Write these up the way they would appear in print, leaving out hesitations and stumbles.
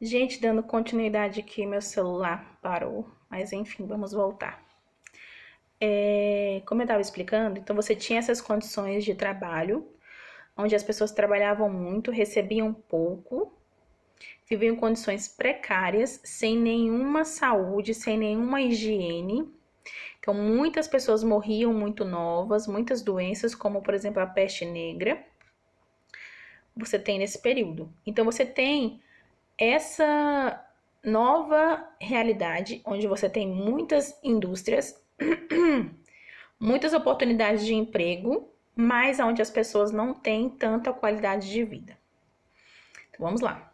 Gente, dando continuidade aqui, meu celular parou, mas enfim, vamos voltar. Como eu estava explicando, então você tinha essas condições de trabalho, onde as pessoas trabalhavam muito, recebiam pouco, viviam em condições precárias, sem nenhuma saúde, sem nenhuma higiene. Então, muitas pessoas morriam muito novas, muitas doenças, como por exemplo a peste negra, você tem nesse período. Então, você tem essa nova realidade, onde você tem muitas indústrias, muitas oportunidades de emprego, mas onde as pessoas não têm tanta qualidade de vida. Então, vamos lá.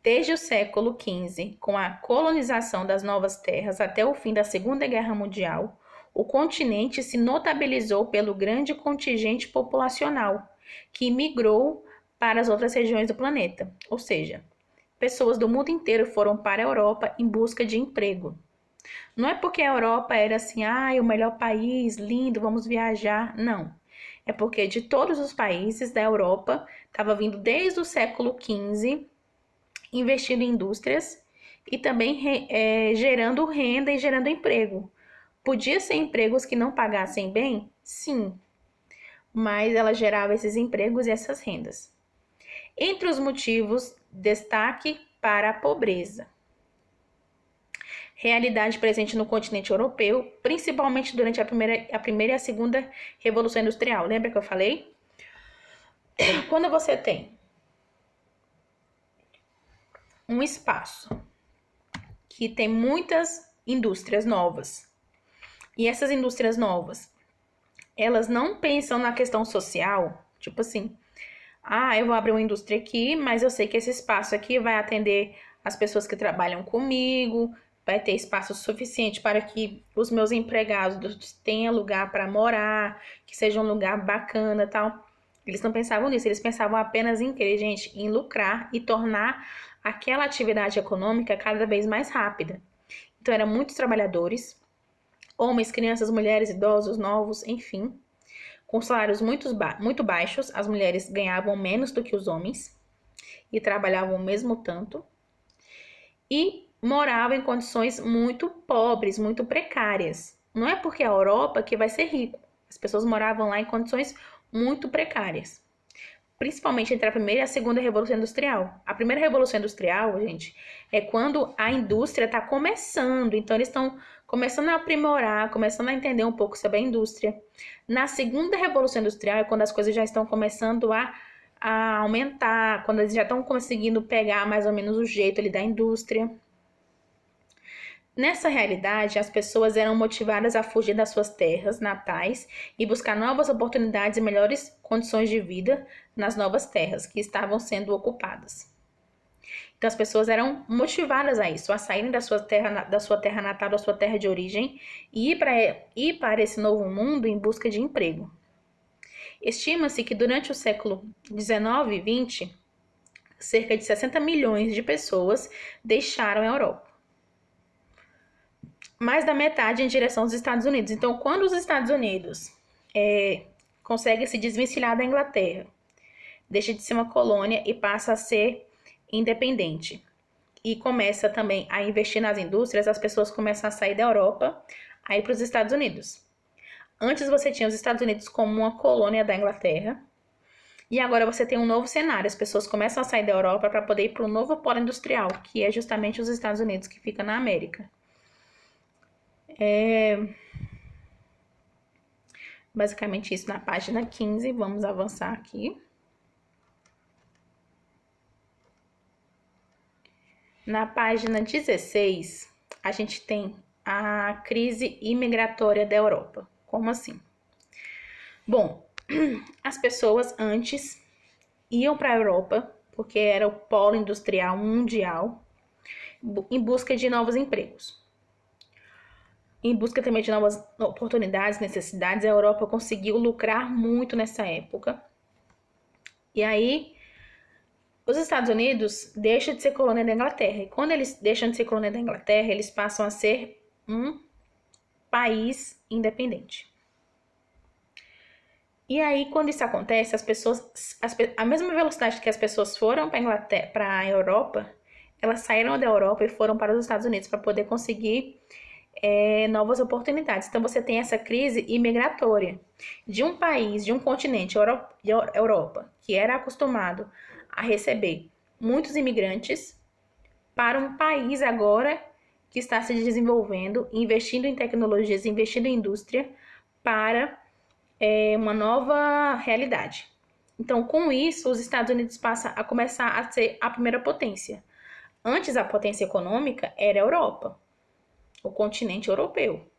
Desde o século XV, com a colonização das novas terras até o fim da Segunda Guerra Mundial, o continente se notabilizou pelo grande contingente populacional que migrou para as outras regiões do planeta, ou seja, pessoas do mundo inteiro foram para a Europa em busca de emprego. Não é porque a Europa era assim, o melhor país, lindo, vamos viajar. Não. É porque de todos os países da Europa estava vindo desde o século XV investindo em indústrias e também gerando renda e gerando emprego. Podia ser empregos que não pagassem bem? Sim, mas ela gerava esses empregos e essas rendas. Entre os motivos, destaque para a pobreza. Realidade presente no continente europeu, principalmente durante a primeira e a segunda Revolução Industrial. Lembra que eu falei? Quando você tem um espaço que tem muitas indústrias novas, e essas indústrias novas, elas não pensam na questão social, tipo assim, eu vou abrir uma indústria aqui, mas eu sei que esse espaço aqui vai atender as pessoas que trabalham comigo, vai ter espaço suficiente para que os meus empregados tenham lugar para morar, que seja um lugar bacana e tal. Eles não pensavam nisso, eles pensavam apenas em querer, gente, em lucrar e tornar aquela atividade econômica cada vez mais rápida. Então, eram muitos trabalhadores, homens, crianças, mulheres, idosos, novos, enfim, com salários muito baixos. As mulheres ganhavam menos do que os homens e trabalhavam o mesmo tanto. E moravam em condições muito pobres, muito precárias. Não é porque a Europa que vai ser rico. As pessoas moravam lá em condições muito precárias. Principalmente entre a primeira e a segunda Revolução Industrial. A primeira Revolução Industrial, gente, é quando a indústria está começando. Então, eles estão começando a aprimorar, começando a entender um pouco sobre a indústria. Na segunda Revolução Industrial é quando as coisas já estão começando a aumentar, quando eles já estão conseguindo pegar mais ou menos o jeito ali da indústria. Nessa realidade, as pessoas eram motivadas a fugir das suas terras natais e buscar novas oportunidades e melhores condições de vida nas novas terras que estavam sendo ocupadas. Então, as pessoas eram motivadas a isso, a saírem da sua terra natal, da sua terra de origem e ir para esse novo mundo em busca de emprego. Estima-se que durante o século XIX e XX, cerca de 60 milhões de pessoas deixaram a Europa. Mais da metade em direção aos Estados Unidos. Então, quando os Estados Unidos conseguem se desvencilhar da Inglaterra, deixa de ser uma colônia e passa a ser independente, e começa também a investir nas indústrias, as pessoas começam a sair da Europa, a ir para os Estados Unidos. Antes você tinha os Estados Unidos como uma colônia da Inglaterra, e agora você tem um novo cenário. As pessoas começam a sair da Europa para poder ir para um novo polo industrial, que é justamente os Estados Unidos, que fica na América. Basicamente isso na página 15. Vamos avançar aqui. Na página 16, a gente tem a crise imigratória da Europa. Como assim? Bom, as pessoas antes iam para a Europa, porque era o polo industrial mundial, em busca de novos empregos. Em busca também de novas oportunidades, necessidades, a Europa conseguiu lucrar muito nessa época. E aí, os Estados Unidos deixam de ser colônia da Inglaterra. E quando eles deixam de ser colônia da Inglaterra, eles passam a ser um país independente. E aí, quando isso acontece, a mesma velocidade que as pessoas foram para a Europa, elas saíram da Europa e foram para os Estados Unidos para poder conseguir novas oportunidades. Então, você tem essa crise imigratória de um país, de um continente, Europa, que era acostumado a receber muitos imigrantes, para um país agora que está se desenvolvendo, investindo em tecnologias, investindo em indústria, para uma nova realidade. Então, com isso, os Estados Unidos passam a começar a ser a primeira potência. Antes, a potência econômica era a Europa, o continente europeu.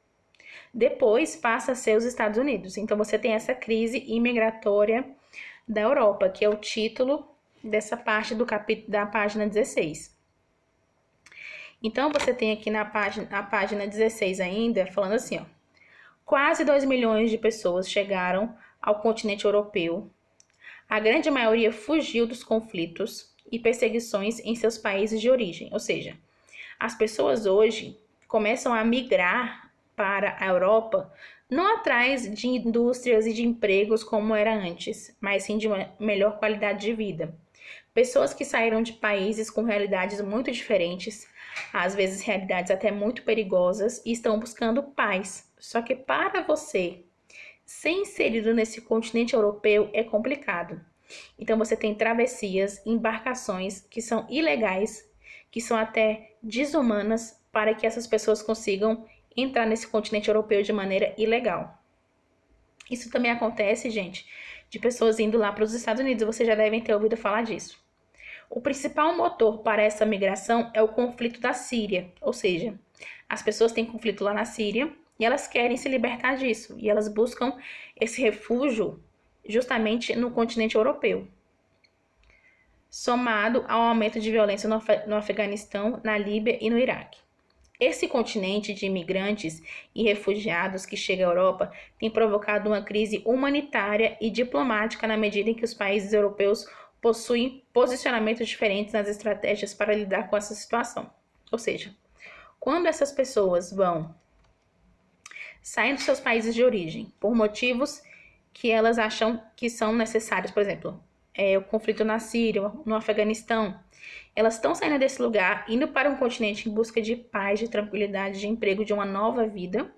Depois, passa a ser os Estados Unidos. Então, você tem essa crise imigratória da Europa, que é o título dessa parte da página 16. Então, você tem aqui na página 16 ainda, falando assim, ó. Quase 2 milhões de pessoas chegaram ao continente europeu. A grande maioria fugiu dos conflitos e perseguições em seus países de origem. Ou seja, as pessoas hoje começam a migrar para a Europa, não atrás de indústrias e de empregos como era antes, mas sim de uma melhor qualidade de vida. Pessoas que saíram de países com realidades muito diferentes, às vezes realidades até muito perigosas, e estão buscando paz. Só que para você ser inserido nesse continente europeu é complicado. Então você tem travessias, embarcações que são ilegais, que são até desumanas, para que essas pessoas consigam entrar nesse continente europeu de maneira ilegal. Isso também acontece, gente, de pessoas indo lá para os Estados Unidos. Vocês já devem ter ouvido falar disso. O principal motor para essa migração é o conflito da Síria, ou seja, as pessoas têm conflito lá na Síria e elas querem se libertar disso, e elas buscam esse refúgio justamente no continente europeu. Somado ao aumento de violência no Afeganistão, na Líbia e no Iraque. Esse continente de imigrantes e refugiados que chega à Europa tem provocado uma crise humanitária e diplomática na medida em que os países europeus possuem posicionamentos diferentes nas estratégias para lidar com essa situação. Ou seja, quando essas pessoas saem dos seus países de origem por motivos que elas acham que são necessários, por exemplo, o conflito na Síria, no Afeganistão, elas estão saindo desse lugar, indo para um continente em busca de paz, de tranquilidade, de emprego, de uma nova vida.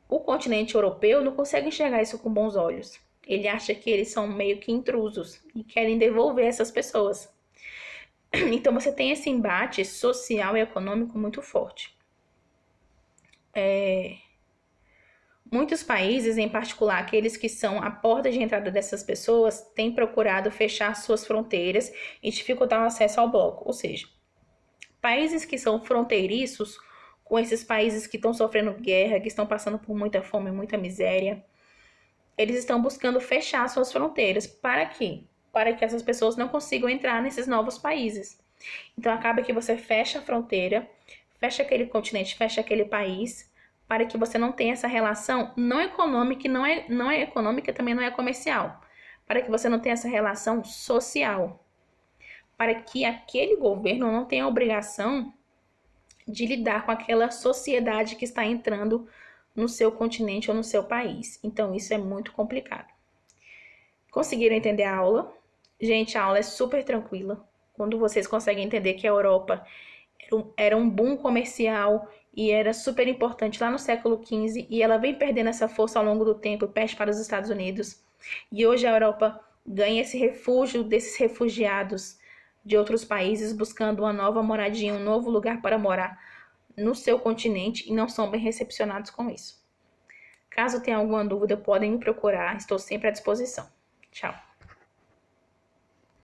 O continente europeu não consegue enxergar isso com bons olhos. Ele acha que eles são meio que intrusos e querem devolver essas pessoas. Então você tem esse embate social e econômico muito forte. Muitos países, em particular aqueles que são a porta de entrada dessas pessoas, têm procurado fechar suas fronteiras e dificultar o acesso ao bloco. Ou seja, países que são fronteiriços com esses países que estão sofrendo guerra, que estão passando por muita fome, muita miséria, eles estão buscando fechar suas fronteiras. Para quê? Para que essas pessoas não consigam entrar nesses novos países. Então acaba que você fecha a fronteira, fecha aquele continente, fecha aquele país, para que você não tenha essa relação não econômica e não é econômica, também não é comercial. Para que você não tenha essa relação social. Para que aquele governo não tenha a obrigação de lidar com aquela sociedade que está entrando no seu continente ou no seu país. Então, isso é muito complicado. Conseguiram entender a aula? Gente, a aula é super tranquila. Quando vocês conseguem entender que a Europa era um boom comercial e era super importante lá no século XV, e ela vem perdendo essa força ao longo do tempo e perde para os Estados Unidos. E hoje a Europa ganha esse refúgio desses refugiados de outros países, buscando uma nova moradia, um novo lugar para morar no seu continente, e não são bem recepcionados com isso. Caso tenha alguma dúvida, podem me procurar, estou sempre à disposição. Tchau!